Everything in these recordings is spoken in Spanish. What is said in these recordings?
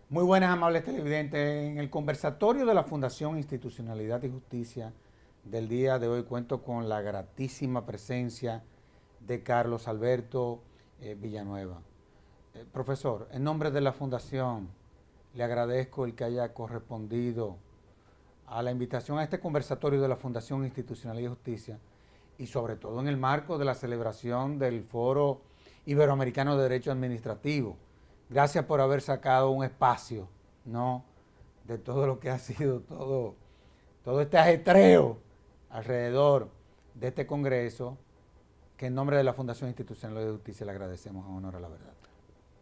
Muy buenas, amables televidentes. En el conversatorio de la Fundación Institucionalidad y Justicia del día de hoy cuento con la gratísima presencia de Carlos Alberto Villanueva. Profesor, en nombre de la Fundación, le agradezco el que haya correspondido a la invitación a este conversatorio de la Fundación Institucionalidad y Justicia y sobre todo en el marco de la celebración del Foro Iberoamericano de Derecho Administrativo. Gracias por haber sacado un espacio, ¿no?, de todo lo que ha sido todo este ajetreo alrededor de este congreso, que en nombre de la Fundación Institucional de Justicia le agradecemos en honor a la verdad.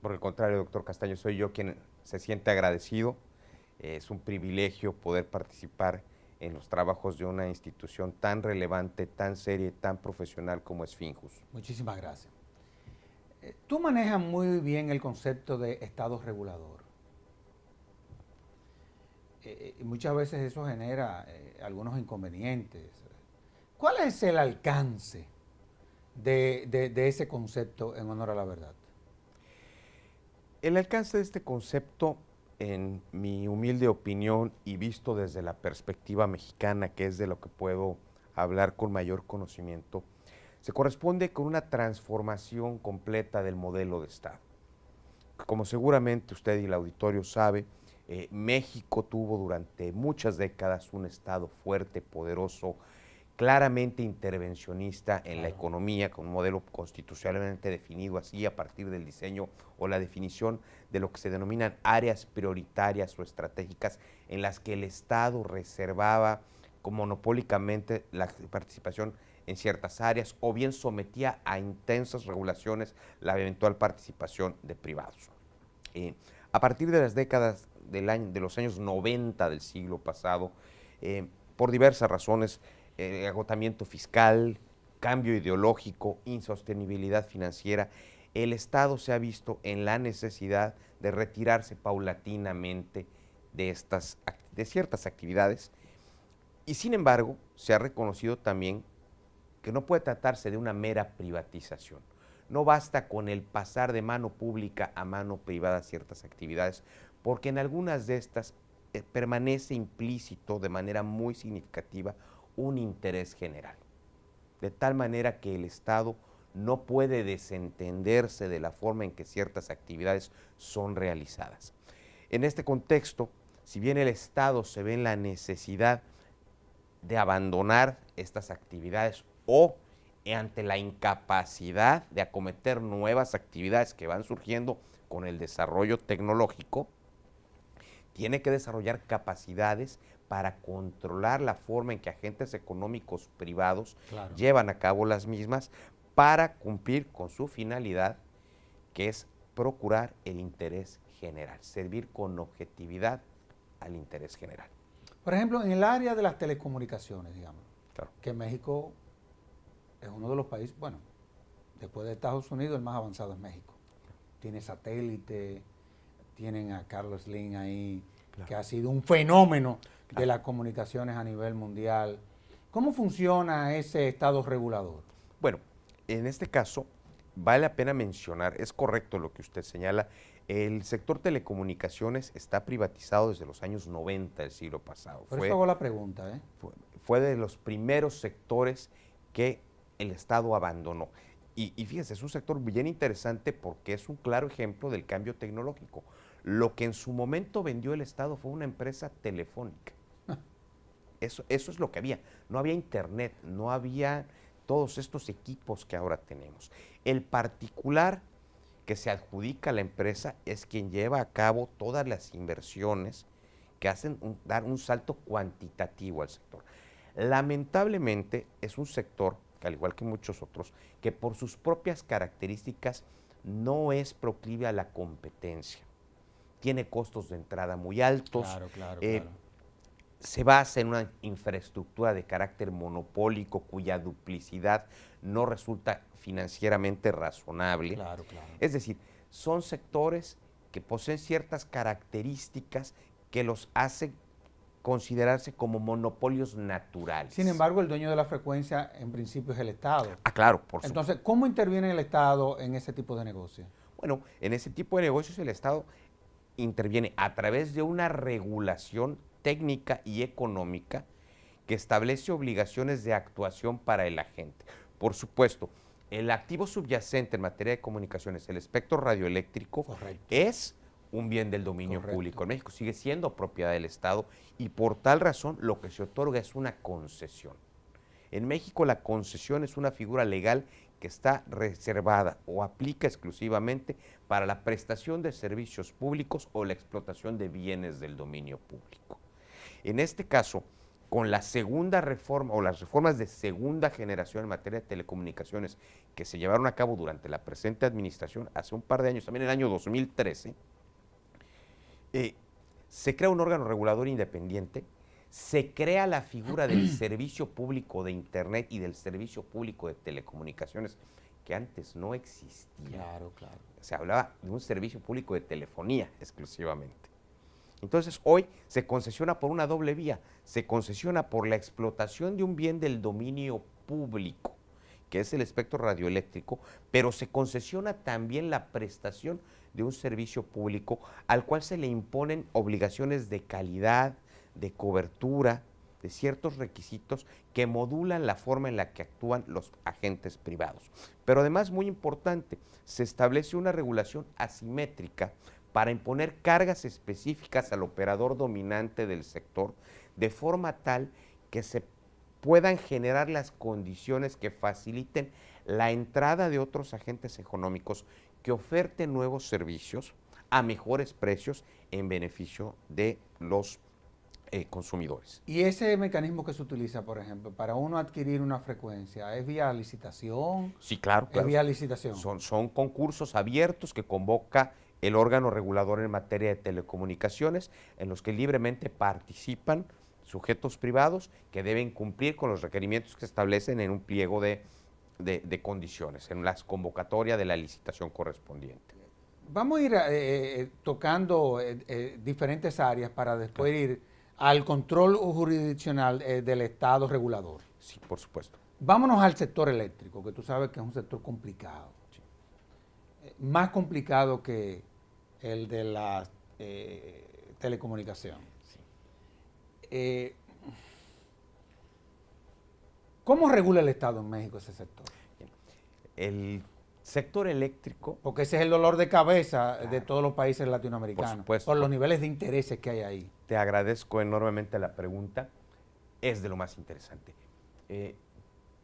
Por el contrario, doctor Castaño, soy yo quien se siente agradecido. Es un privilegio poder participar en los trabajos de una institución tan relevante, tan seria y tan profesional como es Finjus. Muchísimas gracias. Tú manejas muy bien el concepto de Estado regulador. Y muchas veces eso genera algunos inconvenientes. ¿Cuál es el alcance de ese concepto en honor a la verdad? El alcance de este concepto, en mi humilde opinión y visto desde la perspectiva mexicana, que es de lo que puedo hablar con mayor conocimiento, se corresponde con una transformación completa del modelo de Estado. Como seguramente usted y el auditorio sabe, México tuvo durante muchas décadas un Estado fuerte, poderoso, claramente intervencionista en la economía, con un modelo constitucionalmente definido así a partir del diseño o la definición de lo que se denominan áreas prioritarias o estratégicas en las que el Estado reservaba monopólicamente la participación en ciertas áreas o bien sometía a intensas regulaciones la eventual participación de privados. A partir de las décadas de los años 90 del siglo pasado, por diversas razones, agotamiento fiscal, cambio ideológico, insostenibilidad financiera, el Estado se ha visto en la necesidad de retirarse paulatinamente de ciertas actividades y sin embargo se ha reconocido también que no puede tratarse de una mera privatización. No basta con el pasar de mano pública a mano privada ciertas actividades, porque en algunas de estas permanece implícito de manera muy significativa un interés general, de tal manera que el Estado no puede desentenderse de la forma en que ciertas actividades son realizadas. En este contexto, si bien el Estado se ve en la necesidad de abandonar estas actividades o ante la incapacidad de acometer nuevas actividades que van surgiendo con el desarrollo tecnológico, tiene que desarrollar capacidades para controlar la forma en que agentes económicos privados llevan a cabo las mismas para cumplir con su finalidad, que es procurar el interés general, servir con objetividad al interés general. Por ejemplo, en el área de las telecomunicaciones, digamos, que México es uno de los países, bueno, después de Estados Unidos, el más avanzado es México. Tiene satélite, tienen a Carlos Slim ahí, que ha sido un fenómeno de las comunicaciones a nivel mundial. ¿Cómo funciona ese Estado regulador? Bueno, en este caso, vale la pena mencionar, es correcto lo que usted señala, el sector telecomunicaciones está privatizado desde los años 90 del siglo pasado. Por eso hago la pregunta, ¿eh? Fue de los primeros sectores que el Estado abandonó. Y fíjense, es un sector bien interesante porque es un claro ejemplo del cambio tecnológico. Lo que en su momento vendió el Estado fue una empresa telefónica. Eso es lo que había. No había internet, no había todos estos equipos que ahora tenemos. El particular que se adjudica a la empresa es quien lleva a cabo todas las inversiones que hacen dar un salto cuantitativo al sector. Lamentablemente es un sector, que al igual que muchos otros, que por sus propias características no es proclive a la competencia. Tiene costos de entrada muy altos. Claro. Se basa en una infraestructura de carácter monopólico cuya duplicidad no resulta financieramente razonable. Claro. Es decir, son sectores que poseen ciertas características que los hacen considerarse como monopolios naturales. Sin embargo, el dueño de la frecuencia en principio es el Estado. Ah, claro, por supuesto. Entonces, ¿cómo interviene el Estado en ese tipo de negocios? Bueno, en ese tipo de negocios el Estado interviene a través de una regulación técnica y económica que establece obligaciones de actuación para el agente. Por supuesto, el activo subyacente en materia de comunicaciones, el espectro radioeléctrico, Correcto. es un bien del dominio Correcto. público. En México sigue siendo propiedad del Estado y por tal razón lo que se otorga es una concesión. En México la concesión es una figura legal que está reservada o aplica exclusivamente para la prestación de servicios públicos o la explotación de bienes del dominio público. En este caso, con la segunda reforma o las reformas de segunda generación en materia de telecomunicaciones que se llevaron a cabo durante la presente administración hace un par de años, también en el año 2013, se crea un órgano regulador independiente, se crea la figura del servicio público de Internet y del servicio público de telecomunicaciones, que antes no existía. Claro, claro. Se hablaba de un servicio público de telefonía exclusivamente. Entonces, hoy se concesiona por una doble vía. Se concesiona por la explotación de un bien del dominio público, que es el espectro radioeléctrico, pero se concesiona también la prestación de un servicio público al cual se le imponen obligaciones de calidad, de cobertura, de ciertos requisitos que modulan la forma en la que actúan los agentes privados. Pero además, muy importante, se establece una regulación asimétrica para imponer cargas específicas al operador dominante del sector, de forma tal que se puedan generar las condiciones que faciliten la entrada de otros agentes económicos que oferten nuevos servicios a mejores precios en beneficio de los consumidores. Y ese mecanismo que se utiliza, por ejemplo, para uno adquirir una frecuencia, ¿es vía licitación? Sí, claro. ¿Es vía licitación? Son concursos abiertos que convoca el órgano regulador en materia de telecomunicaciones, en los que libremente participan sujetos privados que deben cumplir con los requerimientos que establecen en un pliego de condiciones, en las convocatorias de la licitación correspondiente. Vamos a ir tocando diferentes áreas para después ir al control jurisdiccional del Estado regulador. Sí, por supuesto. Vámonos al sector eléctrico, que tú sabes que es un sector complicado. Sí. Más complicado que el de la telecomunicación. Sí. ¿Cómo regula el Estado en México ese sector? El sector eléctrico, Porque ese es el dolor de cabeza de todos los países latinoamericanos. Por supuesto. Por los niveles de intereses que hay ahí. te agradezco enormemente la pregunta, es de lo más interesante.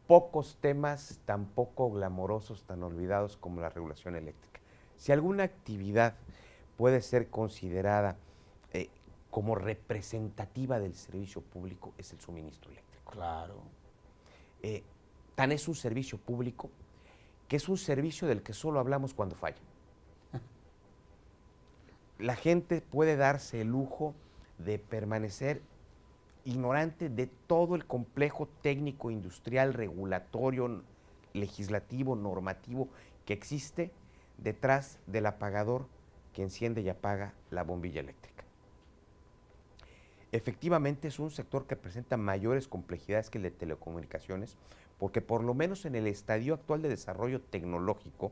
Pocos temas tan poco glamorosos, tan olvidados como la regulación eléctrica. Si alguna actividad puede ser considerada como representativa del servicio público, es el suministro eléctrico. Claro. Tan es un servicio público que es un servicio del que solo hablamos cuando falla. La gente puede darse el lujo de permanecer ignorante de todo el complejo técnico, industrial, regulatorio, legislativo, normativo que existe detrás del apagador que enciende y apaga la bombilla eléctrica. Efectivamente es un sector que presenta mayores complejidades que el de telecomunicaciones, porque por lo menos en el estadio actual de desarrollo tecnológico,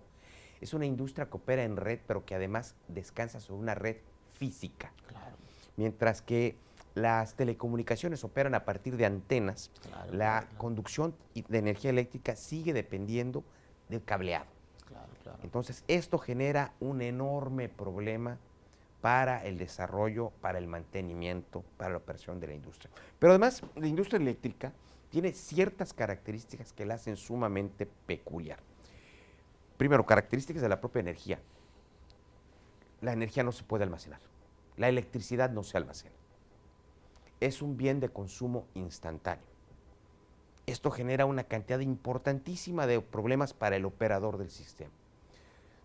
es una industria que opera en red, pero que además descansa sobre una red física. Claro. Mientras que las telecomunicaciones operan a partir de antenas, Claro, la claro. conducción de energía eléctrica sigue dependiendo del cableado. Claro, claro. Entonces, esto genera un enorme problema para el desarrollo, para el mantenimiento, para la operación de la industria. Pero además, la industria eléctrica tiene ciertas características que la hacen sumamente peculiar. Primero, características de la propia energía. La energía no se puede almacenar. La electricidad no se almacena. Es un bien de consumo instantáneo. Esto genera una cantidad importantísima de problemas para el operador del sistema.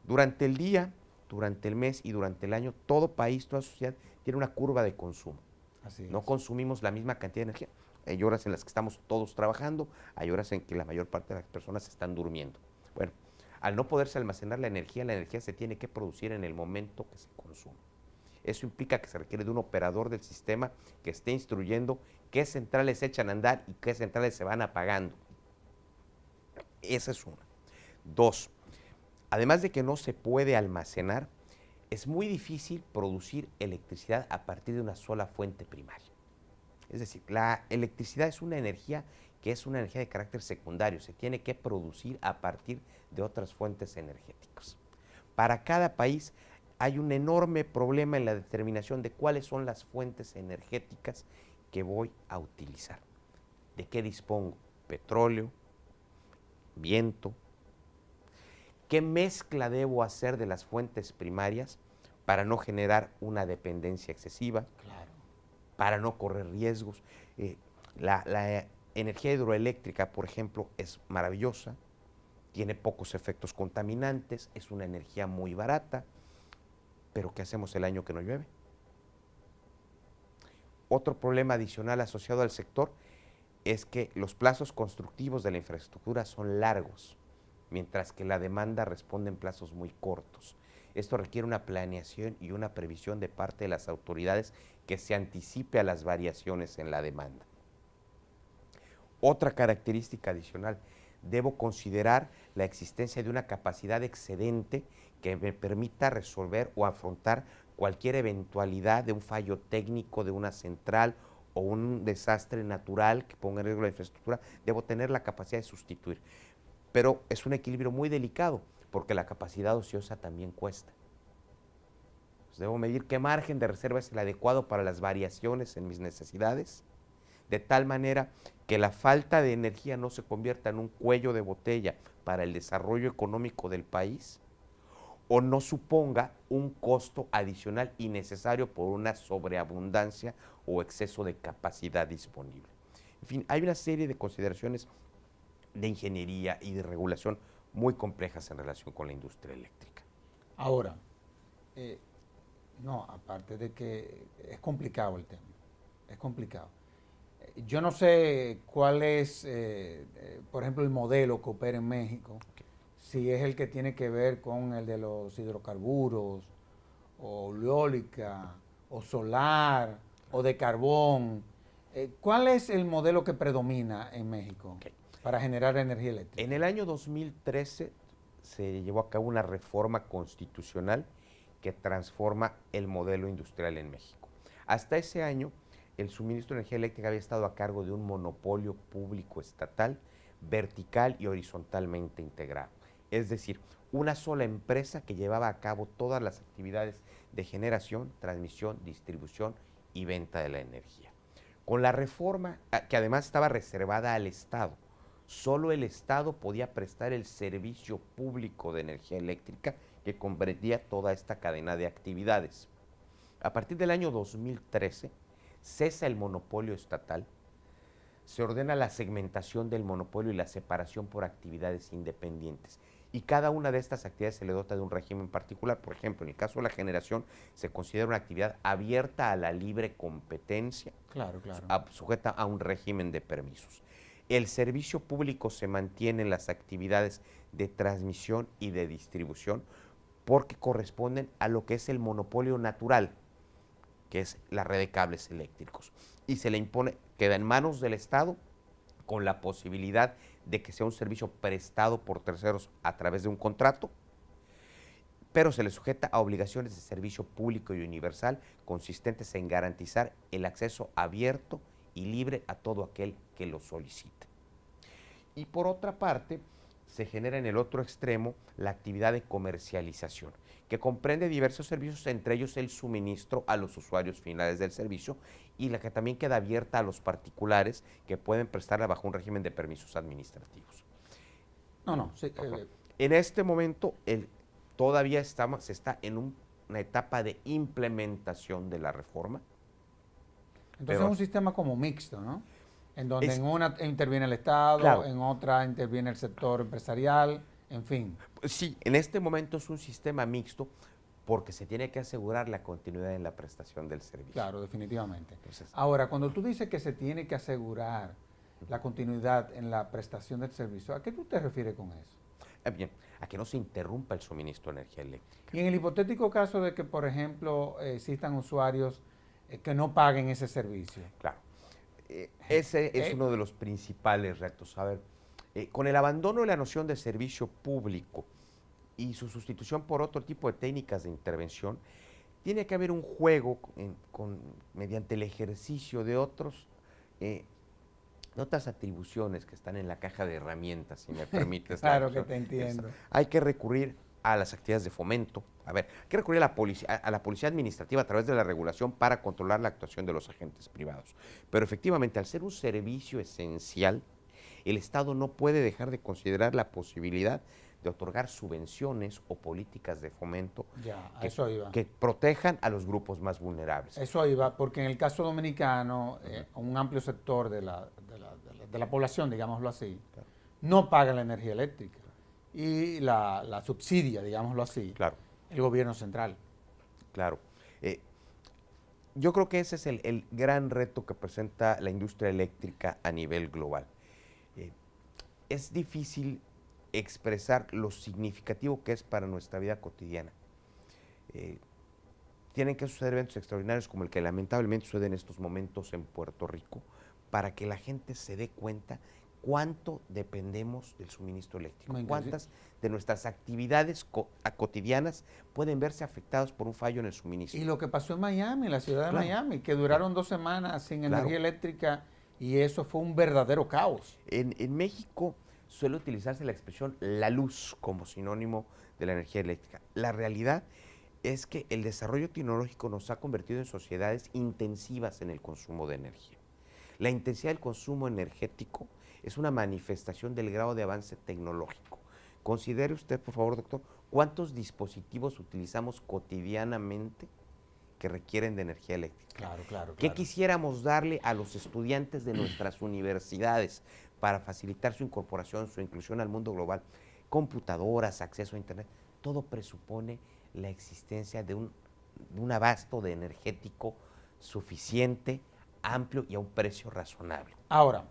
Durante el día, durante el mes y durante el año, todo país, toda sociedad tiene una curva de consumo. Así es. No consumimos la misma cantidad de energía. Hay horas en las que estamos todos trabajando, hay horas en que la mayor parte de las personas están durmiendo. Bueno, al no poderse almacenar la energía se tiene que producir en el momento que se consume. Eso implica que se requiere de un operador del sistema que esté instruyendo qué centrales se echan a andar y qué centrales se van apagando. Esa es una. Dos, además de que no se puede almacenar, es muy difícil producir electricidad a partir de una sola fuente primaria. Es decir, la electricidad es una energía que es una energía de carácter secundario, se tiene que producir a partir de otras fuentes energéticas. Para cada país hay un enorme problema en la determinación de cuáles son las fuentes energéticas que voy a utilizar. ¿De qué dispongo? Petróleo, viento. ¿Qué mezcla debo hacer de las fuentes primarias para no generar una dependencia excesiva? Claro. Para no correr riesgos. La energía hidroeléctrica, por ejemplo, es maravillosa, tiene pocos efectos contaminantes, es una energía muy barata, pero ¿qué hacemos el año que no llueve? Otro problema adicional asociado al sector es que los plazos constructivos de la infraestructura son largos, mientras que la demanda responde en plazos muy cortos. Esto requiere una planeación y una previsión de parte de las autoridades que se anticipe a las variaciones en la demanda. Otra característica adicional, debo considerar la existencia de una capacidad excedente que me permita resolver o afrontar cualquier eventualidad de un fallo técnico de una central o un desastre natural que ponga en riesgo la infraestructura. Debo tener la capacidad de sustituir. Pero es un equilibrio muy delicado, porque la capacidad ociosa también cuesta. Pues debo medir qué margen de reserva es el adecuado para las variaciones en mis necesidades, de tal manera que la falta de energía no se convierta en un cuello de botella para el desarrollo económico del país, o no suponga un costo adicional innecesario por una sobreabundancia o exceso de capacidad disponible. En fin, hay una serie de consideraciones de ingeniería y de regulación muy complejas en relación con la industria eléctrica. Ahora, no, aparte de que es complicado el tema, es complicado. Yo no sé cuál es, por ejemplo, el modelo que opera en México, si es el que tiene que ver con el de los hidrocarburos, o eólica, o solar, o de carbón. ¿Cuál es el modelo que predomina en México para generar energía eléctrica? En el año 2013 se llevó a cabo una reforma constitucional que transforma el modelo industrial en México. Hasta ese año, el suministro de energía eléctrica había estado a cargo de un monopolio público estatal, vertical y horizontalmente integrado. Es decir, una sola empresa que llevaba a cabo todas las actividades de generación, transmisión, distribución y venta de la energía. Con la reforma, que además estaba reservada al Estado, solo el Estado podía prestar el servicio público de energía eléctrica que comprendía toda esta cadena de actividades. A partir del año 2013, cesa el monopolio estatal, se ordena la segmentación del monopolio y la separación por actividades independientes. Y cada una de estas actividades se le dota de un régimen particular. Por ejemplo, en el caso de la generación, se considera una actividad abierta a la libre competencia, Claro, claro. sujeta a un régimen de permisos. El servicio público se mantiene en las actividades de transmisión y de distribución porque corresponden a lo que es el monopolio natural, que es la red de cables eléctricos. Y se le impone, queda en manos del Estado con la posibilidad de que sea un servicio prestado por terceros a través de un contrato, pero se le sujeta a obligaciones de servicio público y universal consistentes en garantizar el acceso abierto y libre a todo aquel que lo solicite. Y por otra parte, se genera en el otro extremo la actividad de comercialización, que comprende diversos servicios, entre ellos el suministro a los usuarios finales del servicio y la que también queda abierta a los particulares que pueden prestarla bajo un régimen de permisos administrativos. No, sí, En este momento todavía se está en una etapa de implementación de la reforma. entonces es un sistema como mixto, ¿no? En donde Es- en una interviene el Estado, Claro. en otra interviene el sector empresarial, en fin. Sí, en este momento es un sistema mixto porque se tiene que asegurar la continuidad en la prestación del servicio. Claro, definitivamente. Entonces, Ahora, cuando tú dices que se tiene que asegurar la continuidad en la prestación del servicio, ¿a qué tú te refieres con eso? bien, a que no se interrumpa el suministro de energía eléctrica. Y en el hipotético caso de que, por ejemplo, existan usuarios que no paguen ese servicio. Claro. Ese es uno de los principales retos. A ver, con el abandono de la noción de servicio público y su sustitución por otro tipo de técnicas de intervención, tiene que haber un juego mediante el ejercicio de otras atribuciones que están en la caja de herramientas, si me permites. Claro que te entiendo. Hay que recurrir a las actividades de fomento. A ver, hay que recurrir a la policía administrativa a través de la regulación para controlar la actuación de los agentes privados. Pero efectivamente, al ser un servicio esencial, el Estado no puede dejar de considerar la posibilidad de otorgar subvenciones o políticas de fomento que protejan a los grupos más vulnerables. Eso iba, porque en el caso dominicano, un amplio sector de la población, digámoslo así, claro, no paga la energía eléctrica y la subsidia, digámoslo así, claro, el gobierno central. Claro. Yo creo que ese es el gran reto que presenta la industria eléctrica a nivel global. Es difícil expresar lo significativo que es para nuestra vida cotidiana. Tienen que suceder eventos extraordinarios como el que lamentablemente sucede en estos momentos en Puerto Rico para que la gente se dé cuenta cuánto dependemos del suministro eléctrico, cuántas de nuestras actividades cotidianas pueden verse afectadas por un fallo en el suministro. Y lo que pasó en Miami, en la ciudad de Miami, que duraron 2 semanas sin energía eléctrica y eso fue un verdadero caos. En México suele utilizarse la expresión la luz como sinónimo de la energía eléctrica. La realidad es que el desarrollo tecnológico nos ha convertido en sociedades intensivas en el consumo de energía. La intensidad del consumo energético es una manifestación del grado de avance tecnológico. Considere usted, por favor, doctor, cuántos dispositivos utilizamos cotidianamente que requieren de energía eléctrica. Claro. ¿Qué quisiéramos darle a los estudiantes de nuestras universidades para facilitar su incorporación, su inclusión al mundo global? Computadoras, acceso a Internet, todo presupone la existencia de un abasto de energético suficiente, amplio y a un precio razonable. Ahora,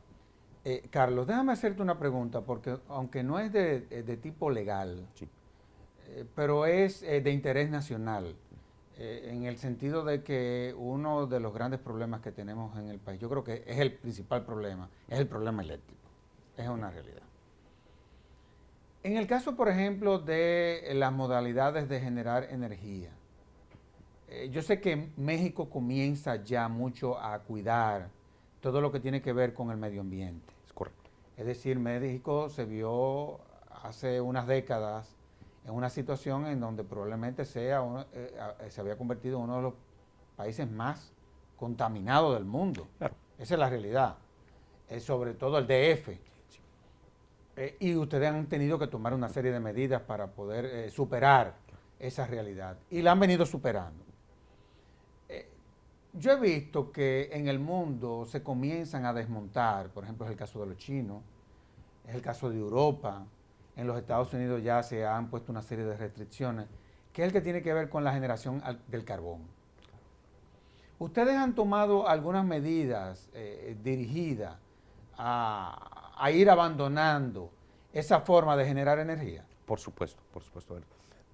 Carlos, déjame hacerte una pregunta, porque aunque no es de tipo legal, sí, pero es de interés nacional, en el sentido de que uno de los grandes problemas que tenemos en el país, yo creo que es el principal problema, es el problema eléctrico, es una realidad. En el caso, por ejemplo, de las modalidades de generar energía, yo sé que México comienza ya mucho a cuidar todo lo que tiene que ver con el medio ambiente. Es correcto. Es decir, México se vio hace unas décadas en una situación en donde probablemente se había convertido en uno de los países más contaminados del mundo. Claro. Esa es la realidad. Sobre todo el DF. Sí. Y ustedes han tenido que tomar una serie de medidas para poder superar esa realidad. Y la han venido superando. Yo he visto que en el mundo se comienzan a desmontar, por ejemplo, es el caso de los chinos, es el caso de Europa, en los Estados Unidos ya se han puesto una serie de restricciones, que es el que tiene que ver con la generación del carbón. ¿Ustedes han tomado algunas medidas dirigidas a ir abandonando esa forma de generar energía? Por supuesto.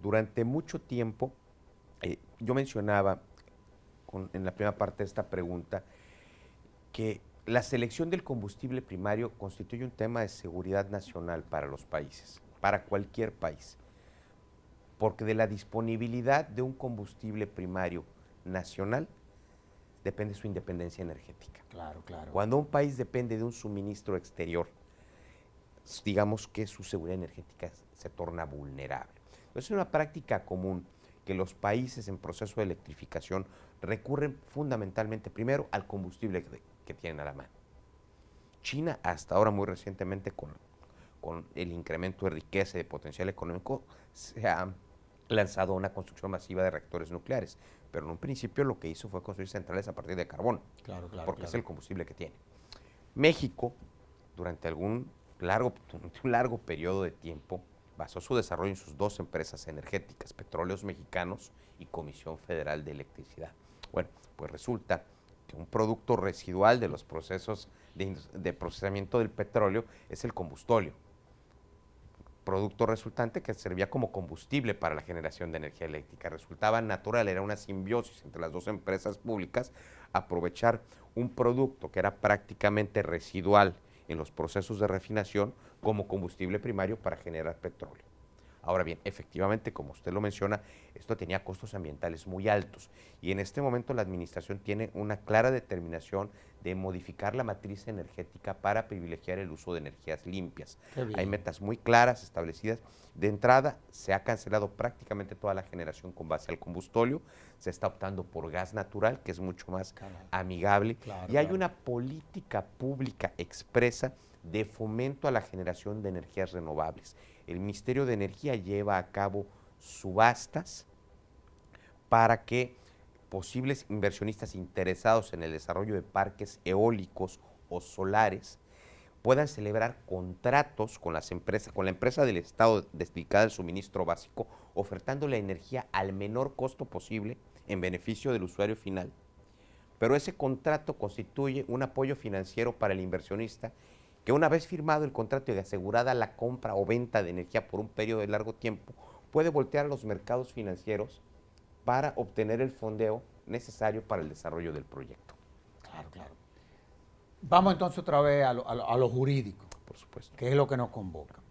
Durante mucho tiempo, yo mencionaba en la primera parte de esta pregunta que la selección del combustible primario constituye un tema de seguridad nacional para los países, para cualquier país, porque de la disponibilidad de un combustible primario nacional depende su independencia energética. Claro. Cuando un país depende de un suministro exterior, digamos que su seguridad energética se torna vulnerable. Es una práctica común que los países en proceso de electrificación recurren fundamentalmente primero al combustible que tienen a la mano. China, hasta ahora muy recientemente, con el incremento de riqueza y de potencial económico, se ha lanzado una construcción masiva de reactores nucleares, pero en un principio lo que hizo fue construir centrales a partir de carbón, porque es el combustible que tiene. México, durante un largo periodo de tiempo, basó su desarrollo en sus 2 empresas energéticas, Petróleos Mexicanos y Comisión Federal de Electricidad. Bueno, pues resulta que un producto residual de los procesos de procesamiento del petróleo es el combustóleo. producto resultante que servía como combustible para la generación de energía eléctrica. Resultaba natural, era una simbiosis entre las dos empresas públicas, aprovechar un producto que era prácticamente residual en los procesos de refinación como combustible primario para generar petróleo. Ahora bien, efectivamente, como usted lo menciona, esto tenía costos ambientales muy altos y en este momento la administración tiene una clara determinación de modificar la matriz energética para privilegiar el uso de energías limpias. Hay metas muy claras establecidas. De entrada, se ha cancelado prácticamente toda la generación con base al combustóleo, se está optando por gas natural, que es mucho más amigable, y hay una política pública expresa de fomento a la generación de energías renovables. El Ministerio de Energía lleva a cabo subastas para que posibles inversionistas interesados en el desarrollo de parques eólicos o solares puedan celebrar contratos con las empresas, con la empresa del Estado dedicada al suministro básico, ofertando la energía al menor costo posible en beneficio del usuario final. Pero ese contrato constituye un apoyo financiero para el inversionista que una vez firmado el contrato y asegurada la compra o venta de energía por un periodo de largo tiempo, puede voltear a los mercados financieros para obtener el fondeo necesario para el desarrollo del proyecto. Claro, claro. Vamos entonces otra vez a lo jurídico. Por supuesto. Que es lo que nos convoca.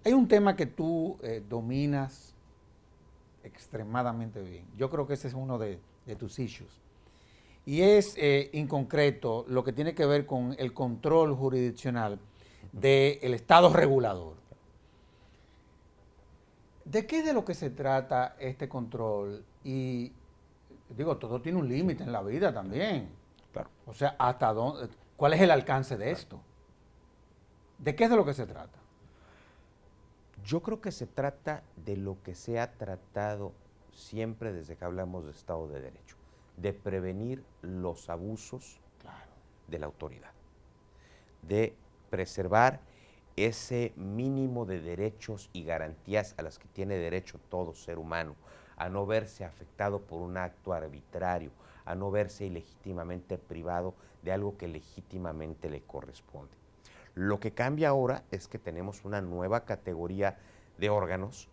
Hay un tema que tú dominas extremadamente bien. Yo creo que ese es uno de tus issues. Y es, en concreto, lo que tiene que ver con el control jurisdiccional del Estado regulador. ¿De qué es de lo que se trata este control? Y digo, todo tiene un límite en la vida también. Claro. O sea, ¿hasta dónde? ¿Cuál es el alcance de esto? ¿De qué es de lo que se trata? Yo creo que se trata de lo que se ha tratado siempre desde que hablamos de Estado de Derecho, de prevenir los abusos de la autoridad, de preservar ese mínimo de derechos y garantías a las que tiene derecho todo ser humano, a no verse afectado por un acto arbitrario, a no verse ilegítimamente privado de algo que legítimamente le corresponde. Lo que cambia ahora es que tenemos una nueva categoría de órganos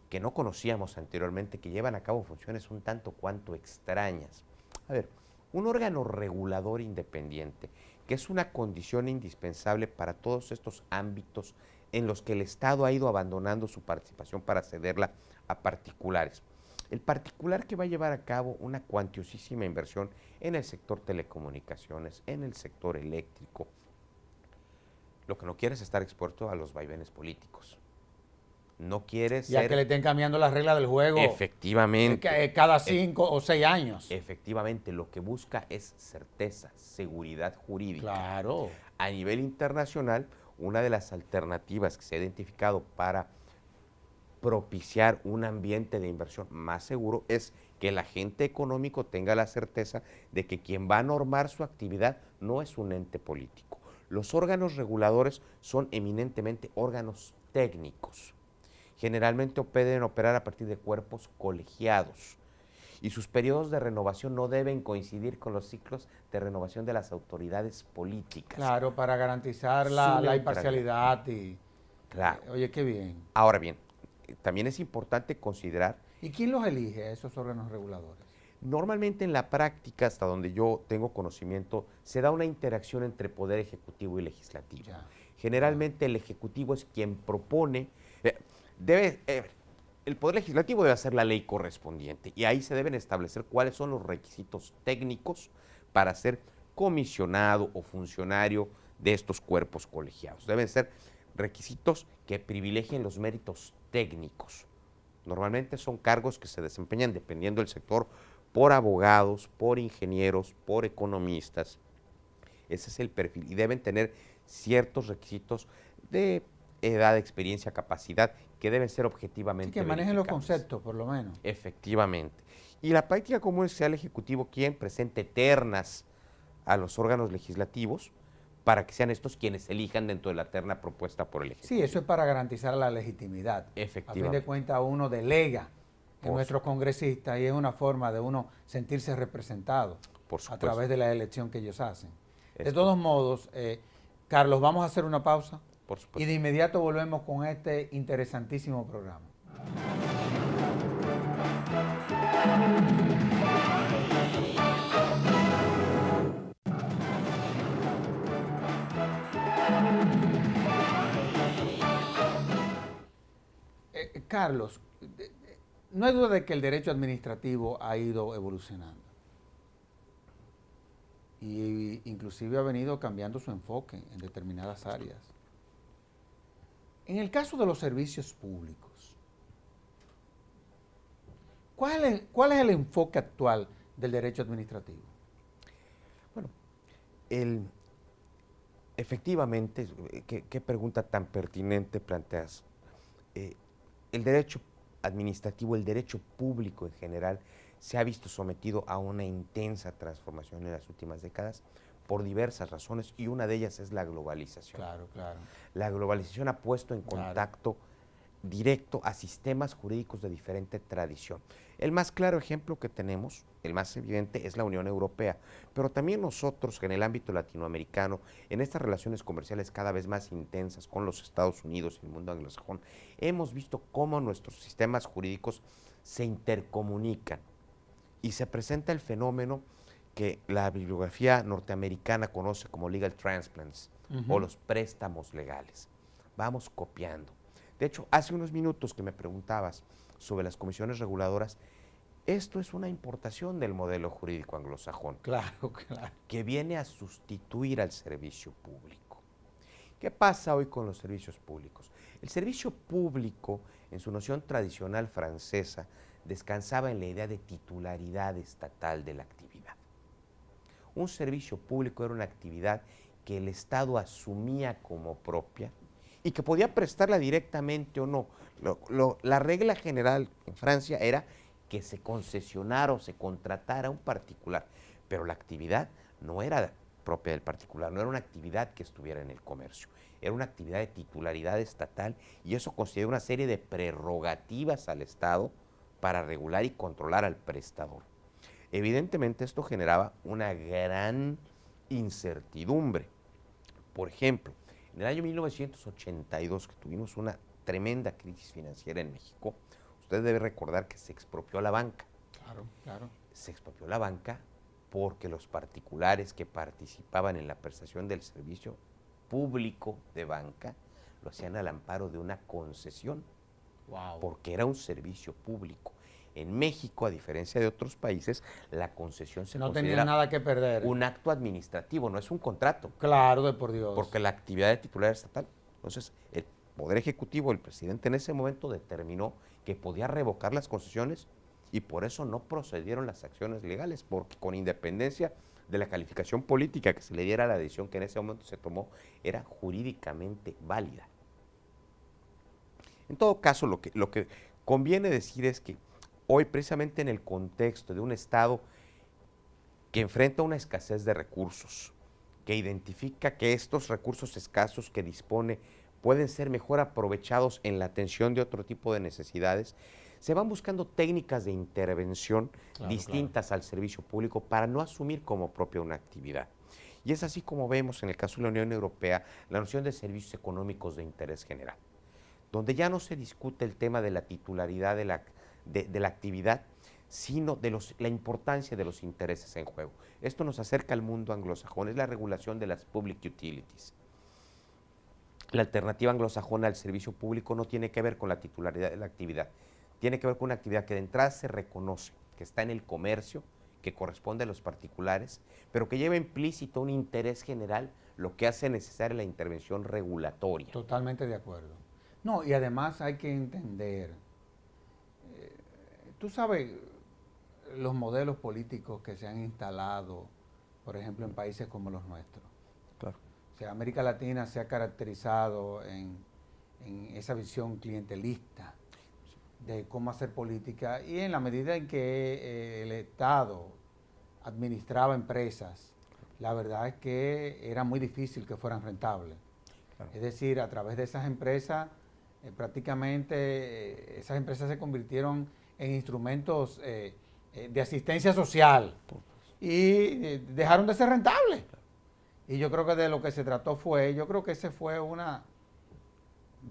que no conocíamos anteriormente, que llevan a cabo funciones un tanto cuanto extrañas. A ver, un órgano regulador independiente, que es una condición indispensable para todos estos ámbitos en los que el Estado ha ido abandonando su participación para cederla a particulares. El particular que va a llevar a cabo una cuantiosísima inversión en el sector telecomunicaciones, en el sector eléctrico, lo que no quiere es estar expuesto a los vaivenes políticos. No quiere ser... Ya que le estén cambiando las reglas del juego. Efectivamente. Cada 5 o 6 años. Efectivamente, lo que busca es certeza, seguridad jurídica. Claro. A nivel internacional, una de las alternativas que se ha identificado para propiciar un ambiente de inversión más seguro es que el agente económico tenga la certeza de que quien va a normar su actividad no es un ente político. Los órganos reguladores son eminentemente órganos técnicos. Generalmente pueden operar a partir de cuerpos colegiados y sus periodos de renovación no deben coincidir con los ciclos de renovación de las autoridades políticas. Claro, para garantizar la imparcialidad y... Claro. Oye, qué bien. Ahora bien, también es importante considerar... ¿Y quién los elige a esos órganos reguladores? Normalmente en la práctica, hasta donde yo tengo conocimiento, se da una interacción entre poder ejecutivo y legislativo. Ya. Generalmente el ejecutivo es quien propone... el Poder Legislativo debe hacer la ley correspondiente y ahí se deben establecer cuáles son los requisitos técnicos para ser comisionado o funcionario de estos cuerpos colegiados. Deben ser requisitos que privilegien los méritos técnicos. Normalmente son cargos que se desempeñan, dependiendo del sector, por abogados, por ingenieros, por economistas. Ese es el perfil y deben tener ciertos requisitos de edad, experiencia, capacidad, que deben ser objetivamente que manejen los conceptos, por lo menos. Efectivamente. Y la práctica común es que sea el Ejecutivo quien presente ternas a los órganos legislativos para que sean estos quienes elijan dentro de la terna propuesta por el Ejecutivo. Sí, eso es para garantizar la legitimidad. Efectivamente. A fin de cuentas, uno delega en nuestros congresistas y es una forma de uno sentirse representado a través de la elección que ellos hacen. De todos modos, Carlos, vamos a hacer una pausa. Por Y supuesto. de inmediato volvemos con este interesantísimo programa. Carlos, no hay duda de que el derecho administrativo ha ido evolucionando y inclusive ha venido cambiando su enfoque en determinadas áreas. En el caso de los servicios públicos, ¿cuál es el enfoque actual del derecho administrativo? Bueno, el, efectivamente, ¿qué pregunta tan pertinente planteas? El derecho administrativo, el derecho público en general, se ha visto sometido a una intensa transformación en las últimas décadas por diversas razones y una de ellas es la globalización. Claro, claro. La globalización ha puesto en contacto directo a sistemas jurídicos de diferente tradición. El más claro ejemplo que tenemos, el más evidente, es la Unión Europea, pero también nosotros en el ámbito latinoamericano, en estas relaciones comerciales cada vez más intensas con los Estados Unidos y el mundo anglosajón, hemos visto cómo nuestros sistemas jurídicos se intercomunican y se presenta el fenómeno que la bibliografía norteamericana conoce como legal transplants o los préstamos legales. Vamos copiando. De hecho, hace unos minutos que me preguntabas sobre las comisiones reguladoras, esto es una importación del modelo jurídico anglosajón. Claro, claro. Que viene a sustituir al servicio público. ¿Qué pasa hoy con los servicios públicos? El servicio público, en su noción tradicional francesa, descansaba en la idea de titularidad estatal de la actividad. Un servicio público era una actividad que el Estado asumía como propia y que podía prestarla directamente o no. La regla general en Francia era que se concesionara o se contratara a un particular, pero la actividad no era propia del particular, no era una actividad que estuviera en el comercio, era una actividad de titularidad estatal y eso considera una serie de prerrogativas al Estado para regular y controlar al prestador. Evidentemente esto generaba una gran incertidumbre. Por ejemplo, en el año 1982, que tuvimos una tremenda crisis financiera en México, usted debe recordar que se expropió la banca. Claro, claro. Se expropió la banca porque los particulares que participaban en la prestación del servicio público de banca lo hacían al amparo de una concesión, porque era un servicio público. En México, a diferencia de otros países, la concesión se no considera tenía nada que perder. Un acto administrativo, no es un contrato. Claro, de por Dios. Porque la actividad de titular estatal. Entonces, el Poder Ejecutivo, el presidente en ese momento determinó que podía revocar las concesiones y por eso no procedieron las acciones legales, porque con independencia de la calificación política que se le diera a la decisión que en ese momento se tomó, era jurídicamente válida. En todo caso, lo que conviene decir es que hoy, precisamente en el contexto de un Estado que enfrenta una escasez de recursos, que identifica que estos recursos escasos que dispone pueden ser mejor aprovechados en la atención de otro tipo de necesidades, se van buscando técnicas de intervención distintas al servicio público para no asumir como propia una actividad. Y es así como vemos en el caso de la Unión Europea la noción de servicios económicos de interés general, donde ya no se discute el tema de la titularidad de la actividad, sino de la importancia de los intereses en juego. Esto nos acerca al mundo anglosajón, es la regulación de las public utilities. La alternativa anglosajona al servicio público no tiene que ver con la titularidad de la actividad, tiene que ver con una actividad que de entrada se reconoce, que está en el comercio, que corresponde a los particulares, pero que lleva implícito un interés general, lo que hace necesaria la intervención regulatoria. Totalmente de acuerdo. No, y además hay que entender, tú sabes, los modelos políticos que se han instalado, por ejemplo, en países como los nuestros. Claro. O sea, América Latina se ha caracterizado en esa visión clientelista de cómo hacer política y en la medida en que el Estado administraba empresas, la verdad es que era muy difícil que fueran rentables. Claro. Es decir, a través de esas empresas, prácticamente esas empresas se convirtieron en instrumentos de asistencia social y dejaron de ser rentables. Y yo creo que de lo que se trató fue, yo creo que ese fue una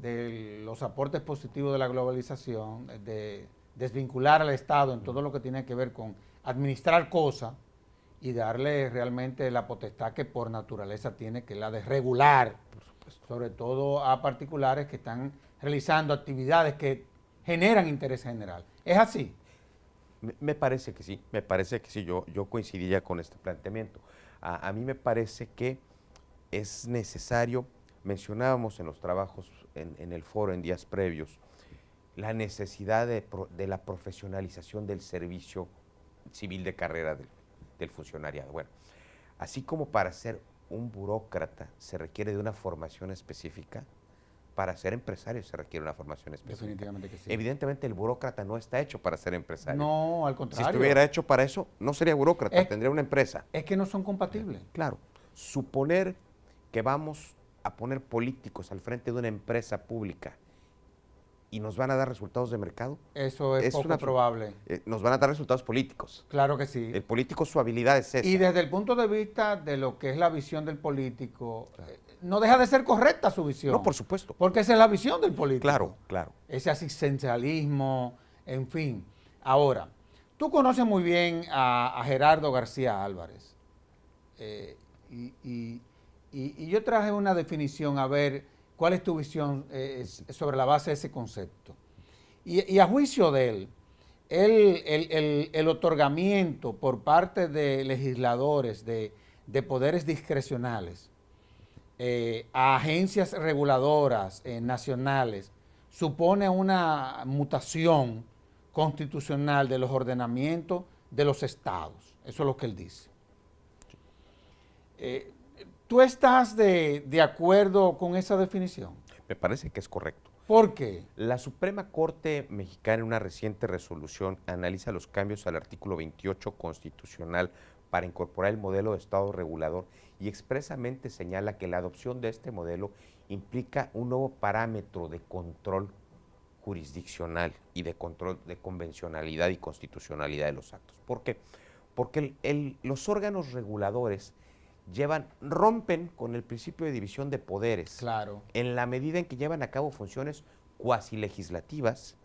de los aportes positivos de la globalización, de desvincular al Estado en todo lo que tiene que ver con administrar cosas y darle realmente la potestad que por naturaleza tiene, que es la de regular, sobre todo a particulares que están realizando actividades que generan interés general. ¿Es así? Me parece que sí, yo coincidiría con este planteamiento. A mí me parece que es necesario, mencionábamos en los trabajos en el foro en días previos, la necesidad de la profesionalización del servicio civil de carrera del funcionariado. Bueno, así como para ser un burócrata se requiere de una formación específica, para ser empresario se requiere una formación específica. Definitivamente que sí. Evidentemente el burócrata no está hecho para ser empresario. No, al Si contrario. estuviera hecho para eso, no sería burócrata, tendría una empresa. Es que no son compatibles. Claro, suponer que vamos a poner políticos al frente de una empresa pública y nos van a dar resultados de mercado. Eso es poco probable. Nos van a dar resultados políticos. Claro que sí. El político, su habilidad es esa. Y desde el punto de vista de lo que es la visión del político, no deja de ser correcta su visión. No, por supuesto. Porque esa es la visión del político. Claro, claro. Ese asistencialismo, en fin. Ahora, tú conoces muy bien a Gerardo García Álvarez. Y yo traje una definición a ver cuál es tu visión sobre la base de ese concepto. Y a juicio de él, el otorgamiento por parte de legisladores de poderes discrecionales a agencias reguladoras nacionales supone una mutación constitucional de los ordenamientos de los estados. Eso es lo que él dice. ¿Tú estás de acuerdo con esa definición? Me parece que es correcto. ¿Por qué? La Suprema Corte Mexicana, en una reciente resolución, analiza los cambios al artículo 28 constitucional para incorporar el modelo de Estado regulador y expresamente señala que la adopción de este modelo implica un nuevo parámetro de control jurisdiccional y de control de convencionalidad y constitucionalidad de los actos. ¿Por qué? Porque los órganos reguladores rompen con el principio de división de poderes. Claro. En la medida en que llevan a cabo funciones cuasi legislativas,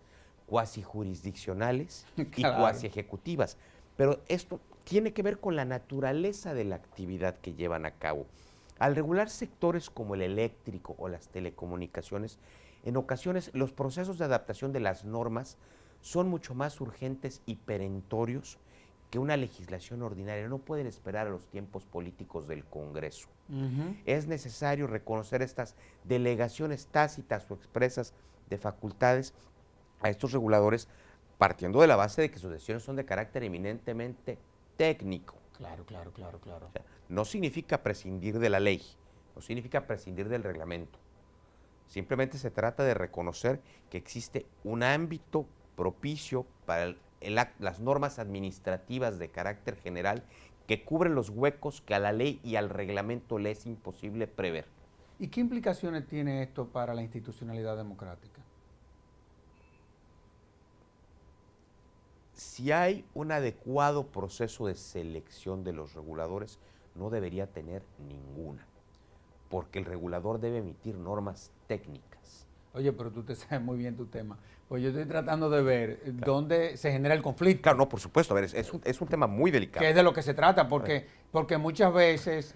cuasi jurisdiccionales y cuasi ejecutivas. Pero esto tiene que ver con la naturaleza de la actividad que llevan a cabo. Al regular sectores como el eléctrico o las telecomunicaciones, en ocasiones los procesos de adaptación de las normas son mucho más urgentes y perentorios que una legislación ordinaria. No pueden esperar a los tiempos políticos del Congreso. Es necesario reconocer estas delegaciones tácitas o expresas de facultades a estos reguladores, partiendo de la base de que sus decisiones son de carácter eminentemente técnico. Claro. O sea, no significa prescindir de la ley, no significa prescindir del reglamento. Simplemente se trata de reconocer que existe un ámbito propicio para las normas administrativas de carácter general que cubren los huecos que a la ley y al reglamento le es imposible prever. ¿Y qué implicaciones tiene esto para la institucionalidad democrática? Si hay un adecuado proceso de selección de los reguladores, no debería tener ninguna, porque el regulador debe emitir normas técnicas. Oye, pero tú te sabes muy bien tu tema. Pues yo estoy tratando de ver dónde se genera el conflicto. Claro, no, por supuesto. A ver, es un tema muy delicado. Que es de lo que se trata, porque muchas veces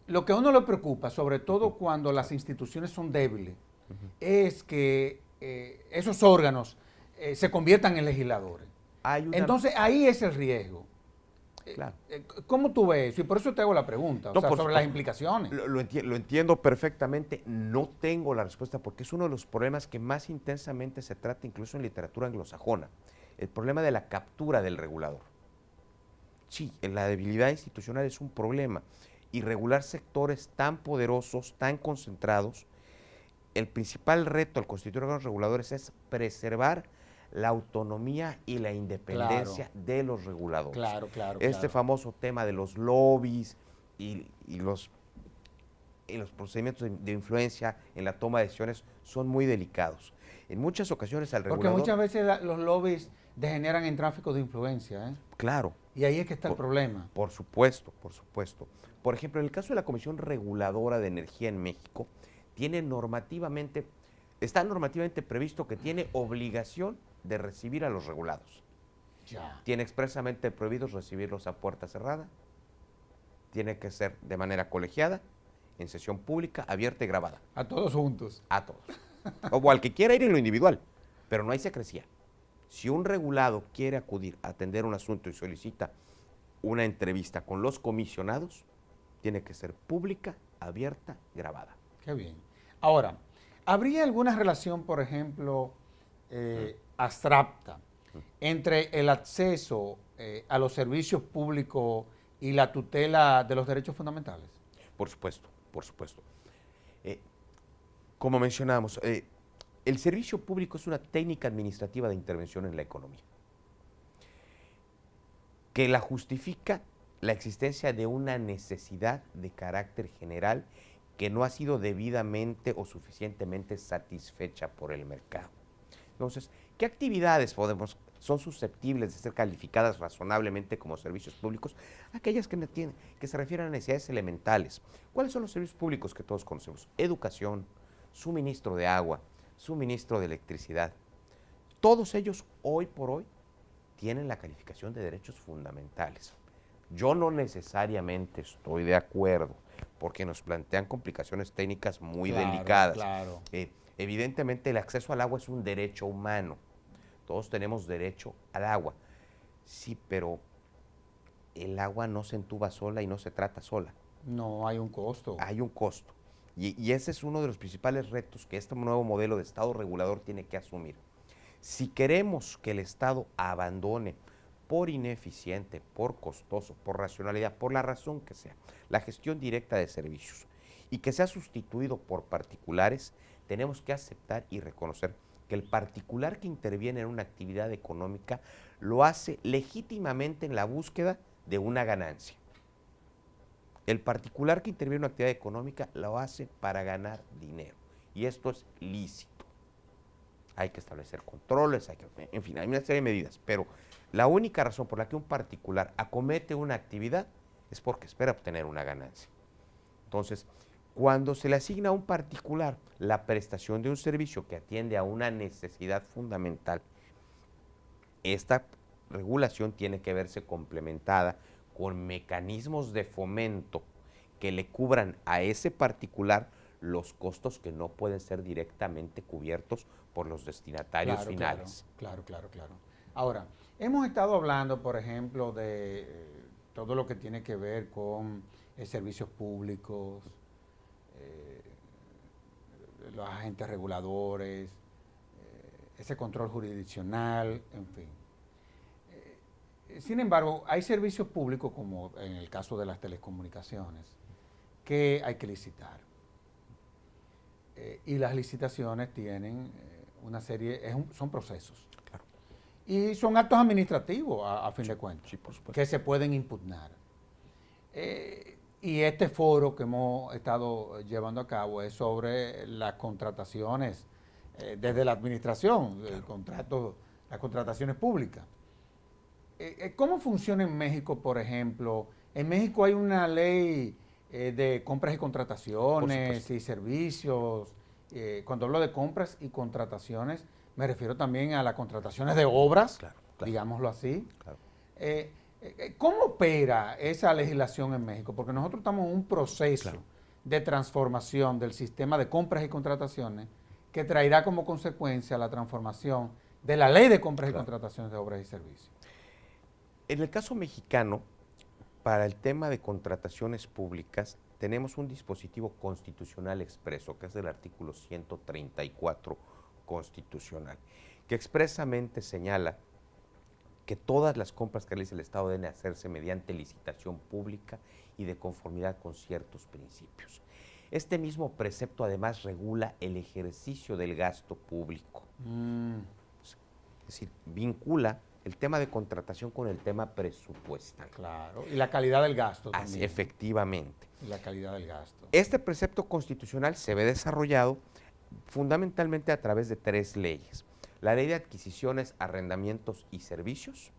lo que a uno le preocupa, sobre todo cuando las instituciones son débiles, es que esos órganos se conviertan en legisladores. Entonces ahí es el riesgo. Claro. ¿Cómo tú ves eso? Y por eso te hago la pregunta, sobre las implicaciones. Lo entiendo perfectamente, no tengo la respuesta porque es uno de los problemas que más intensamente se trata incluso en literatura anglosajona, el problema de la captura del regulador. Sí, la debilidad institucional es un problema y regular sectores tan poderosos, tan concentrados, el principal reto al constituir órganos reguladores es preservar la autonomía y la independencia de los reguladores. Claro. Famoso tema de los lobbies y los procedimientos de influencia en la toma de decisiones son muy delicados. En muchas ocasiones al regulador... Porque muchas veces los lobbies degeneran en tráfico de influencia. Claro, Y ahí es que está el problema. Por supuesto, por supuesto. Por ejemplo, en el caso de la Comisión Reguladora de Energía en México, está normativamente previsto que tiene obligación de recibir a los regulados. Ya. Tiene expresamente prohibido recibirlos a puerta cerrada, tiene que ser de manera colegiada, en sesión pública, abierta y grabada. A todos juntos. A todos. O al que quiera ir en lo individual, pero no hay secrecía. Si un regulado quiere acudir a atender un asunto y solicita una entrevista con los comisionados, tiene que ser pública, abierta, grabada. Qué bien. Ahora, ¿habría alguna relación, por ejemplo, abstracta entre el acceso a los servicios públicos y la tutela de los derechos fundamentales? Por supuesto, por supuesto. Como mencionábamos, el servicio público es una técnica administrativa de intervención en la economía, que la justifica la existencia de una necesidad de carácter general que no ha sido debidamente o suficientemente satisfecha por el mercado. Entonces, ¿qué actividades son susceptibles de ser calificadas razonablemente como servicios públicos? Aquellas que se refieren a necesidades elementales. ¿Cuáles son los servicios públicos que todos conocemos? Educación, suministro de agua, suministro de electricidad. Todos ellos, hoy por hoy, tienen la calificación de derechos fundamentales. Yo no necesariamente estoy de acuerdo, porque nos plantean complicaciones técnicas muy delicadas. Claro. Evidentemente el acceso al agua es un derecho humano. Todos tenemos derecho al agua. Sí, pero el agua no se entuba sola y no se trata sola. No, hay un costo. Hay un costo. Y ese es uno de los principales retos que este nuevo modelo de Estado regulador tiene que asumir. Si queremos que el Estado abandone por ineficiente, por costoso, por racionalidad, por la razón que sea, la gestión directa de servicios y que sea sustituido por particulares, tenemos que aceptar y reconocer que el particular que interviene en una actividad económica lo hace legítimamente en la búsqueda de una ganancia. El particular que interviene en una actividad económica lo hace para ganar dinero y esto es lícito. Hay que establecer controles, en fin, hay una serie de medidas, pero la única razón por la que un particular acomete una actividad es porque espera obtener una ganancia. Entonces, cuando se le asigna a un particular la prestación de un servicio que atiende a una necesidad fundamental, esta regulación tiene que verse complementada con mecanismos de fomento que le cubran a ese particular los costos que no pueden ser directamente cubiertos por los destinatarios finales. Claro. Ahora, hemos estado hablando, por ejemplo, de todo lo que tiene que ver con servicios públicos, los agentes reguladores, ese control jurisdiccional, en fin. Sin embargo, hay servicios públicos, como en el caso de las telecomunicaciones, que hay que licitar. Y las licitaciones tienen una serie, son procesos. Claro. Y son actos administrativos, a fin de cuentas, Sí, por supuesto. que se pueden impugnar. Y este foro que hemos estado llevando a cabo es sobre las contrataciones desde la administración, Claro. las contrataciones públicas. ¿Cómo funciona en México, por ejemplo? En México hay una ley de compras y contrataciones y servicios. Cuando hablo de compras y contrataciones, me refiero también a las contrataciones de obras, Claro. digámoslo así. Claro. ¿Cómo opera esa legislación en México? Porque nosotros estamos en un proceso de transformación del sistema de compras y contrataciones que traerá como consecuencia la transformación de la ley de compras y contrataciones de obras y servicios. En el caso mexicano, para el tema de contrataciones públicas, tenemos un dispositivo constitucional expreso, que es el artículo 134 constitucional, que expresamente señala que todas las compras que realice el Estado deben hacerse mediante licitación pública y de conformidad con ciertos principios. Este mismo precepto además regula el ejercicio del gasto público. Es decir, vincula el tema de contratación con el tema presupuestal. Claro, y la calidad del gasto también. Así, efectivamente. Y la calidad del gasto. Este precepto constitucional se ve desarrollado fundamentalmente a través de 3 leyes. La Ley de Adquisiciones, Arrendamientos y Servicios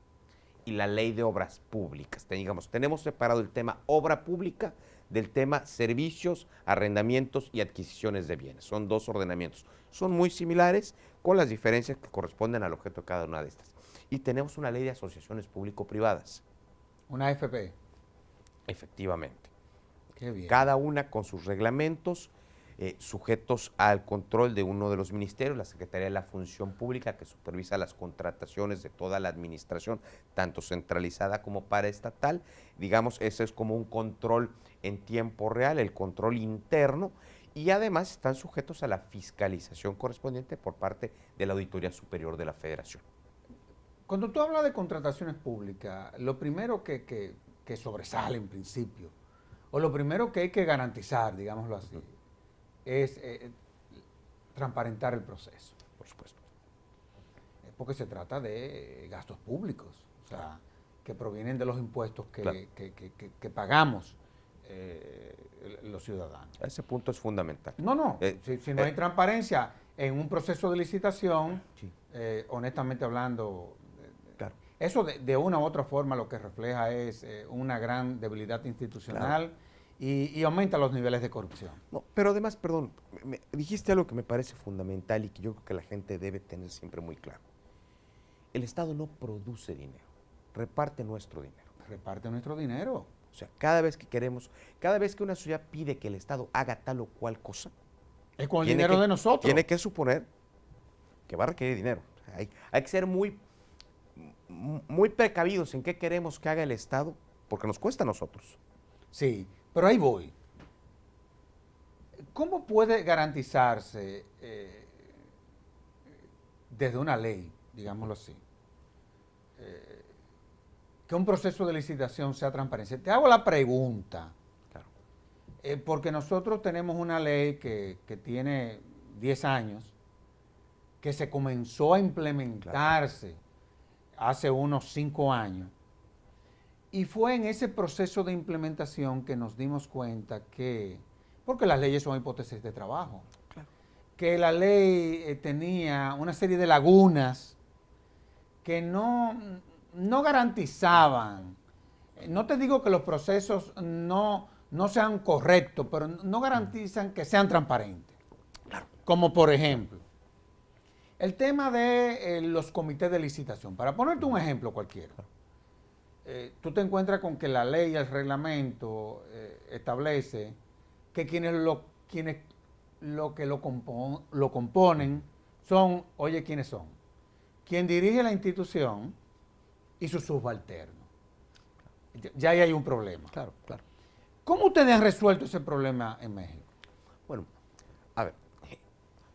y la Ley de Obras Públicas. Digamos, tenemos separado el tema obra pública del tema servicios, arrendamientos y adquisiciones de bienes. Son dos ordenamientos. Son muy similares con las diferencias que corresponden al objeto de cada una de estas. Y tenemos una ley de asociaciones público-privadas. Una AFP. Efectivamente. Qué bien. Cada una con sus reglamentos, sujetos al control de uno de los ministerios, la Secretaría de la Función Pública, que supervisa las contrataciones de toda la administración, tanto centralizada como paraestatal. Digamos, ese es como un control en tiempo real, el control interno, y además están sujetos a la fiscalización correspondiente por parte de la Auditoría Superior de la Federación. Cuando tú hablas de contrataciones públicas, lo primero que sobresale en principio, o lo primero que hay que garantizar, digámoslo así, es transparentar el proceso. Por supuesto. Porque se trata de gastos públicos, o sea, que provienen de los impuestos Claro. que pagamos los ciudadanos. Ese punto es fundamental. No, si no hay transparencia en un proceso de licitación, Sí. Honestamente hablando, Claro. eso de una u otra forma lo que refleja es una gran debilidad institucional. Claro. Y aumenta los niveles de corrupción. No, pero además, perdón, me dijiste algo que me parece fundamental y que yo creo que la gente debe tener siempre muy claro. El Estado no produce dinero, reparte nuestro dinero. Reparte nuestro dinero. O sea, cada vez que queremos, cada vez que una sociedad pide que el Estado haga tal o cual cosa, es con el dinero de nosotros. Tiene que suponer que va a requerir dinero. Hay que ser muy precavidos en qué queremos que haga el Estado, porque nos cuesta a nosotros. Sí, pero ahí voy. ¿Cómo puede garantizarse desde una ley, digámoslo así, que un proceso de licitación sea transparente? Te hago la pregunta, Claro. Porque nosotros tenemos una ley que tiene 10 años, que se comenzó a implementarse hace unos 5 años, y fue en ese proceso de implementación que nos dimos cuenta que, porque las leyes son hipótesis de trabajo, Claro. que la ley tenía una serie de lagunas que no garantizaban, no te digo que los procesos no sean correctos, pero no garantizan que sean transparentes. Claro. Como por ejemplo, el tema de los comités de licitación. Para ponerte un ejemplo cualquiera. Tú te encuentras con que la ley y el reglamento establece que quienes lo componen son, oye, ¿quiénes son? Quien dirige la institución y sus subalternos. Ya ahí hay un problema. Claro, claro. ¿Cómo ustedes han resuelto ese problema en México? Bueno, a ver,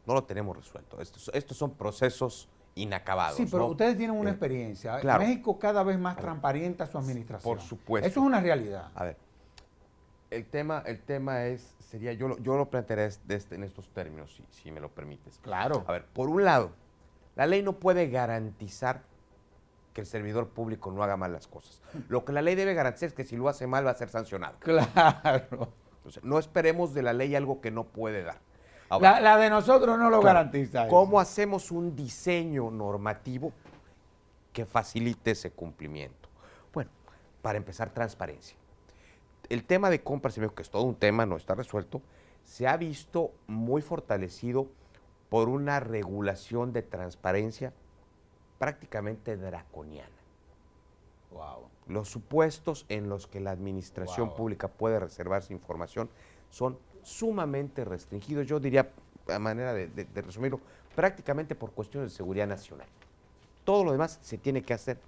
no lo tenemos resuelto. Estos son procesos inacabados. Sí, pero ¿no? ustedes tienen una experiencia. Claro. México cada vez más transparenta su administración. Por supuesto. Eso es una realidad. A ver, el tema sería, yo lo plantearé en estos términos, si me lo permites. Claro. A ver, por un lado, la ley no puede garantizar que el servidor público no haga mal las cosas. Lo que la ley debe garantizar es que si lo hace mal va a ser sancionado. Claro. Entonces, no esperemos de la ley algo que no puede dar. Ahora, La de nosotros no lo garantiza. ¿cómo hacemos un diseño normativo que facilite ese cumplimiento? Bueno, para empezar, transparencia. El tema de compras, que es todo un tema, no está resuelto, se ha visto muy fortalecido por una regulación de transparencia prácticamente draconiana. Wow. Los supuestos en los que la administración pública puede reservarse información son sumamente restringidos. Yo diría, a manera de resumirlo, prácticamente por cuestiones de seguridad nacional. Todo lo demás se tiene que hacer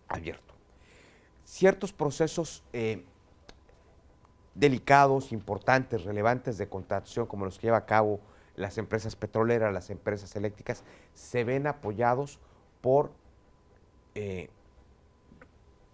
abierto. Ciertos procesos delicados, importantes, relevantes de contratación, como los que lleva a cabo las empresas petroleras, las empresas eléctricas, se ven apoyados por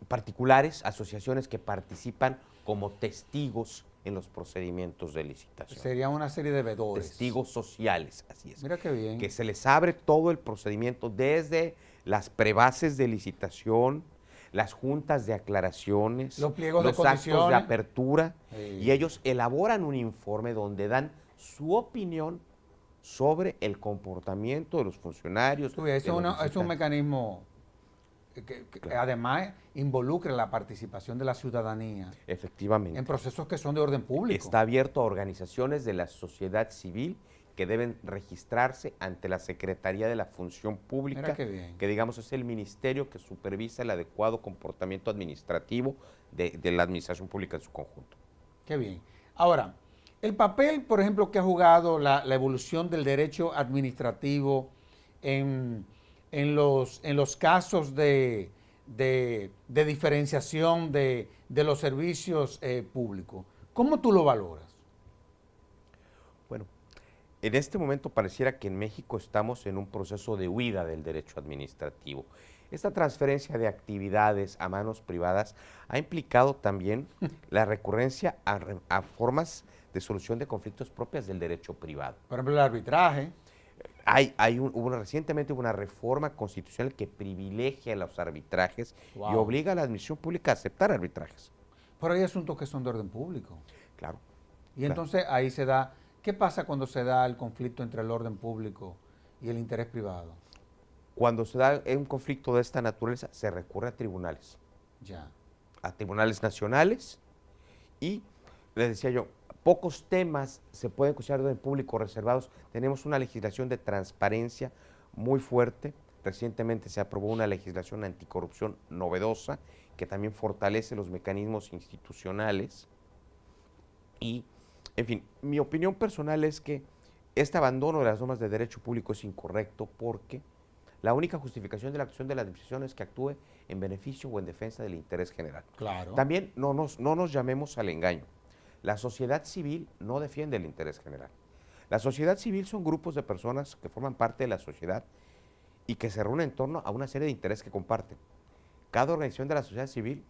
particulares, asociaciones que participan como testigos en los procedimientos de licitación. Sería una serie de veedores. Testigos sociales, así es. Mira qué bien. Que se les abre todo el procedimiento desde las prebases de licitación, las juntas de aclaraciones, los pliegos de actos condiciones de apertura, sí. Y ellos elaboran un informe donde dan su opinión sobre el comportamiento de los funcionarios. Eso es un mecanismo que Claro. además involucre la participación de la ciudadanía Efectivamente. en procesos que son de orden público. Está abierto a organizaciones de la sociedad civil que deben registrarse ante la Secretaría de la Función Pública, Mira qué bien. que digamos es el ministerio que supervisa el adecuado comportamiento administrativo de la administración pública en su conjunto. Qué bien. Ahora, el papel, por ejemplo, que ha jugado la evolución del derecho administrativo en los casos de diferenciación de los servicios públicos, ¿cómo tú lo valoras? Bueno, en este momento pareciera que en México estamos en un proceso de huida del derecho administrativo. Esta transferencia de actividades a manos privadas ha implicado también la recurrencia a formas de solución de conflictos propias del derecho privado. Por ejemplo, el arbitraje. Recientemente hubo una reforma constitucional que privilegia los arbitrajes y Wow. obliga a la administración pública a aceptar arbitrajes. Pero hay asuntos que son de orden público. Claro. Y Claro. entonces ahí se da, ¿qué pasa cuando se da el conflicto entre el orden público y el interés privado? Cuando se da un conflicto de esta naturaleza, se recurre a tribunales nacionales y, les decía yo, pocos temas se pueden considerar de orden público reservados. Tenemos una legislación de transparencia muy fuerte. Recientemente se aprobó una legislación anticorrupción novedosa que también fortalece los mecanismos institucionales. Y, en fin, mi opinión personal es que este abandono de las normas de derecho público es incorrecto porque la única justificación de la acción de la administración es que actúe en beneficio o en defensa del interés general. Claro. También no nos llamemos al engaño. La sociedad civil no defiende el interés general. La sociedad civil son grupos de personas que forman parte de la sociedad y que se reúnen en torno a una serie de intereses que comparten. Cada organización de la sociedad civil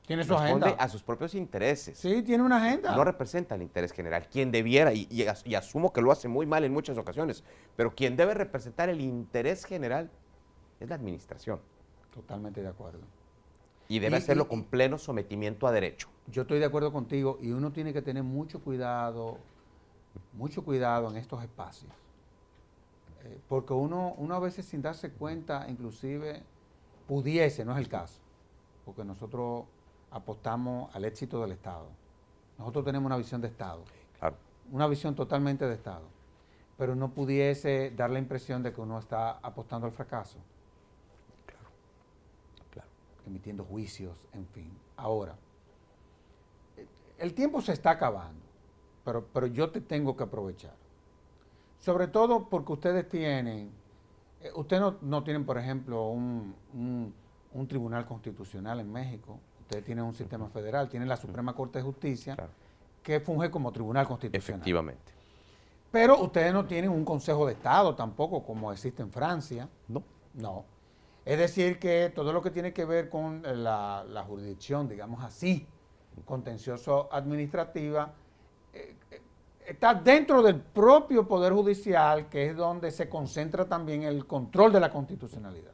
Tiene su responde agenda. a sus propios intereses. Sí, tiene una agenda. No representa el interés general. Quien debiera, y asumo que lo hace muy mal en muchas ocasiones, pero quien debe representar el interés general es la administración. Totalmente de acuerdo. Y debe hacerlo con pleno sometimiento a derecho. Yo estoy de acuerdo contigo y uno tiene que tener mucho cuidado en estos espacios. Porque uno a veces sin darse cuenta, inclusive pudiese, no es el caso, porque nosotros apostamos al éxito del Estado. Nosotros tenemos una visión de Estado, Claro. una visión totalmente de Estado, pero no pudiese dar la impresión de que uno está apostando al fracaso, Claro. emitiendo juicios, en fin. Ahora, el tiempo se está acabando, pero yo te tengo que aprovechar. Sobre todo porque ustedes no tienen, por ejemplo, un tribunal constitucional en México. Ustedes tienen un sistema federal, tienen la Suprema Corte de Justicia, Claro. que funge como tribunal constitucional. Efectivamente. Pero ustedes no tienen un Consejo de Estado tampoco, como existe en Francia. No. No. Es decir, que todo lo que tiene que ver con la jurisdicción, digamos así, contencioso administrativa, está dentro del propio Poder Judicial, que es donde se concentra también el control de la constitucionalidad.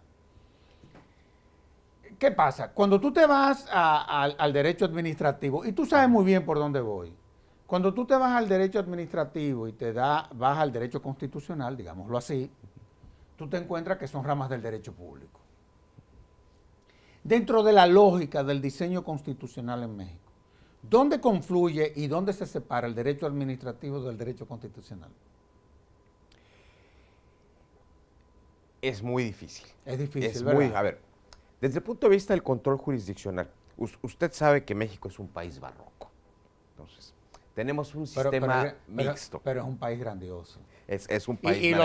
¿Qué pasa? Cuando tú te vas al derecho administrativo, y tú sabes muy bien por dónde voy, cuando tú te vas al derecho administrativo y vas al derecho constitucional, digámoslo así, tú te encuentras que son ramas del derecho público. Dentro de la lógica del diseño constitucional en México, ¿dónde confluye y dónde se separa el derecho administrativo del derecho constitucional? Es muy difícil. Es difícil, Es ¿verdad? a ver, desde el punto de vista del control jurisdiccional, usted sabe que México es un país barroco. Entonces, tenemos un sistema mixto. Pero es un país grandioso. Es un país Y maravilloso.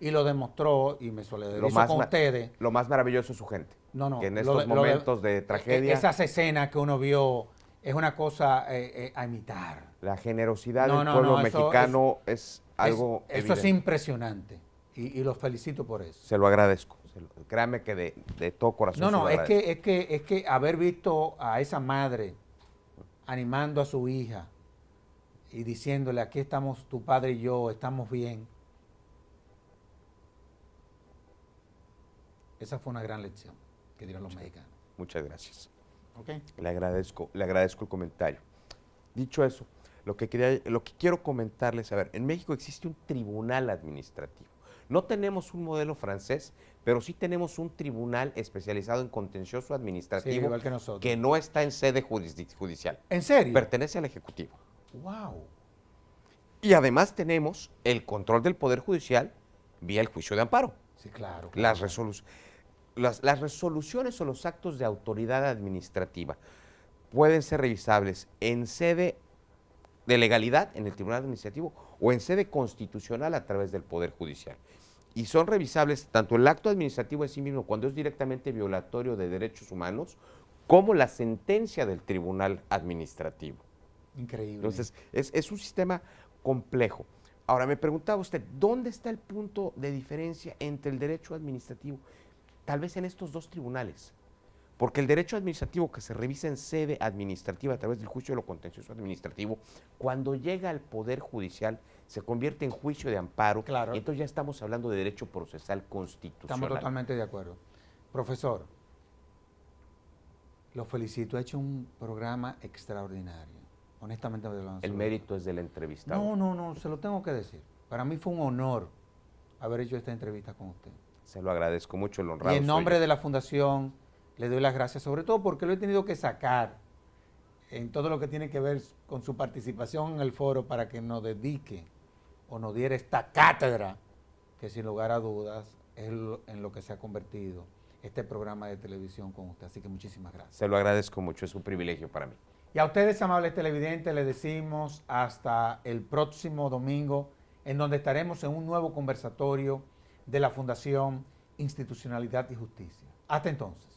lo demostró, y me solidarizo con ma- ustedes. Lo más maravilloso es su gente. No, Que en lo estos de- lo momentos de tragedia, Esas escenas que uno vio es una cosa a imitar. la generosidad No, del no, pueblo no, eso mexicano es algo Eso es evidente. impresionante. Y los felicito por eso. Se lo agradezco. Créame que de todo corazón No, se lo no, es agradezco. que haber visto a esa madre animando a su hija y diciéndole, aquí estamos tu padre y yo, estamos bien. Esa fue una gran lección que dieron los mexicanos. Muchas gracias. ¿Ok? Le agradezco el comentario. Dicho eso, lo que quiero comentarles, a ver, en México existe un tribunal administrativo. No tenemos un modelo francés, pero sí tenemos un tribunal especializado en contencioso Sí, administrativo igual que nosotros. que no está en sede judicial. ¿En serio? Pertenece al Ejecutivo. Wow. Y además tenemos el control del Poder Judicial vía el juicio de amparo. Sí, claro. Las, claro. las resoluciones o los actos de autoridad administrativa pueden ser revisables en sede de legalidad en el Tribunal Administrativo o en sede constitucional a través del Poder Judicial. Y son revisables tanto el acto administrativo en sí mismo, cuando es directamente violatorio de derechos humanos, como la sentencia del Tribunal Administrativo. Increíble. Entonces, es un sistema complejo. Ahora, me preguntaba usted, ¿dónde está el punto de diferencia entre el derecho administrativo? Tal vez en estos dos tribunales. Porque el derecho administrativo que se revisa en sede administrativa a través del juicio de lo contencioso administrativo, cuando llega al Poder Judicial, se convierte en juicio de amparo. Claro. Y entonces ya estamos hablando de derecho procesal constitucional. Estamos totalmente de acuerdo. Profesor, lo felicito. Ha hecho un programa extraordinario. Honestamente, El mérito es del entrevistado. No, se lo tengo que decir. Para mí fue un honor haber hecho esta entrevista con usted. Se lo agradezco mucho, el honrado Y en nombre soy yo. de la Fundación le doy las gracias, sobre todo porque lo he tenido que sacar en todo lo que tiene que ver con su participación en el foro para que nos dedique o nos diera esta cátedra que sin lugar a dudas es en lo que se ha convertido este programa de televisión con usted. Así que muchísimas gracias. Se lo agradezco mucho, es un privilegio para mí. Y a ustedes, amables televidentes, les decimos hasta el próximo domingo, en donde estaremos en un nuevo conversatorio de la Fundación Institucionalidad y Justicia. Hasta entonces.